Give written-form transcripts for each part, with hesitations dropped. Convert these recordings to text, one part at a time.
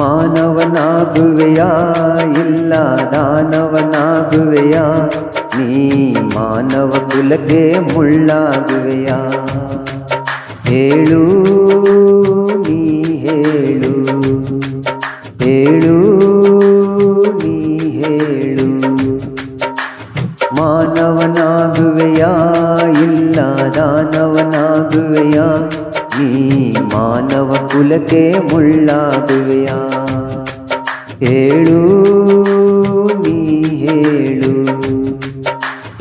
ಮಾನವನಾಗುವೆಯಾ ಇಲ್ಲ ದಾನವನಾಗುವೆಯಾ ನೀ ಮಾನವ ಕುಲಕ್ಕೆ ಮುಳ್ಳಾಗುವೆಯಾ ಹೇಳು ನೀ ಹೇಳು ಹೇಳು ನೀ ಹೇಳು ಮಾನವನಾಗುವೆಯಾ ಇಲ್ಲ ದಾನವನಾಗುವೆಯಾ ನೀ ಮಾನವ ಕುಲಕ್ಕೆ ಮುಳ್ಳಾಗುವೆಯಾ ಹೇಳು ನೀ ಹೇಳು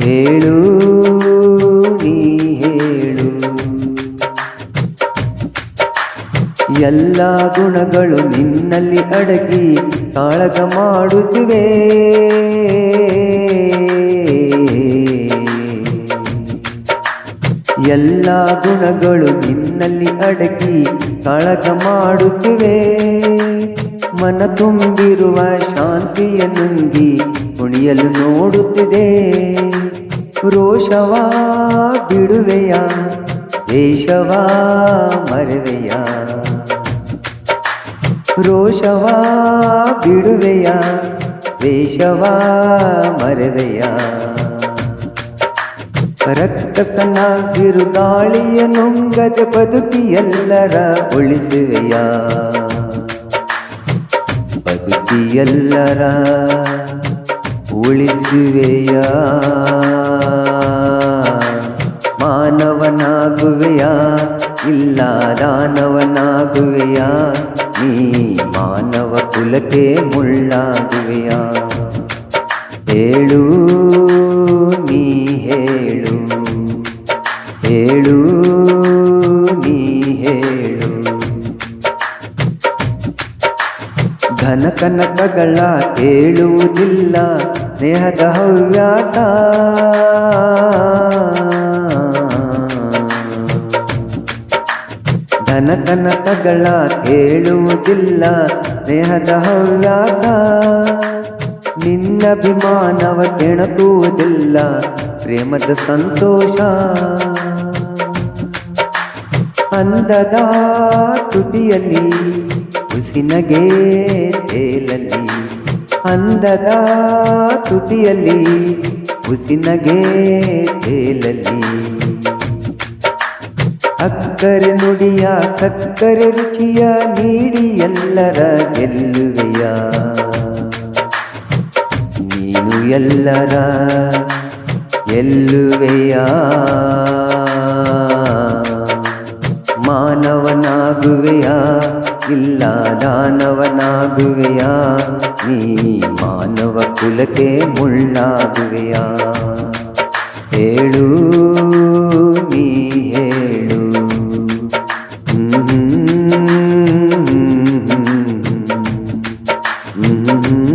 ಹೇಳು ನೀ ಹೇಳು ಎಲ್ಲ ಗುಣಗಳು ನಿನ್ನಲ್ಲಿ ಅಡಗಿ ಕಾಳಗ ಮಾಡುತ್ತಿವೆ ಎಲ್ಲ ಗುಣಗಳು ನಿನ್ನಲ್ಲಿ ಅಡಗಿ ಕಾಳಗ ಮಾಡುತ್ತಿವೆ ಮನ ತುಂಬಿರುವ ಶಾಂತಿಯ ನುಂಗಿ ಕುಣಿಯಲು ನೋಡುತ್ತಿದೆ ರೋಷವಾ ಬಿಡುವೆಯ ವೇಷವಾ ಮರೆವೆಯ ರೋಷವಾ ಬಿಡುವೆಯ ವೇಷವಾ ಮರೆವೆಯ ರಕ್ಕಸನ ಬಿರುಗಾಳಿಯ ನುಂಗದ ಬದುಕಿ ಎಲ್ಲರ ಉಳಿಸುವೆಯ ಬದುಕಿ ಎಲ್ಲರ ಉಳಿಸುವೆಯ ಮಾನವನಾಗುವೆಯಾ ಇಲ್ಲ ದಾನವನಾಗುವೆಯಾ ನೀ ಮಾನವ ಕುಲಕ್ಕೆ ಮುಳ್ಳಾಗುವೆಯಾ ಹೇಳು ನೀ ಹೇಳು ಹೇಳು ನೀ ಹೇಳು ಧನ ಕನಕಗಳ ಹೇಳುವುದಿಲ್ಲ ಸ್ನೇಹದ ಹವ್ಯಾಸ ಧನ ಕನಕಗಳ ಹೇಳುವುದಿಲ್ಲ ಸ್ನೇಹದ ಹವ್ಯಾಸ ನಿನ್ನಭಿಮಾನವ ಕೆಣಕುವುದಿಲ್ಲ ಪ್ರೇಮದ ಸಂತೋಷ ಅಂದದ ತುಟಿಯಲ್ಲಿ ಹುಸಿನಗೆ ತೇಲಲಿ ಅಂದದ ತುಟಿಯಲ್ಲಿ ಹುಸಿನಗೆ ತೇಲಲಿ ಅಕ್ಕರೆ ನುಡಿಯ ಸಕ್ಕರೆ ರುಚಿಯ ನೀಡಿ ಎಲ್ಲರ ಗೆಲ್ಲುವೆಯ ನೀನು ಎಲ್ಲರ ಗೆಲ್ಲುವೆಯ ಮಾನವನಾಗುವೆಯಾ ಇಲ್ಲ ದಾನವನಾಗುವೆಯಾ ನೀ ಮಾನವ ಕುಲಕ್ಕೆ ಮುಳ್ಳಾಗುವೆಯಾ ಹೇಳು ನೀ ಹೇಳು ಹ್ಮ್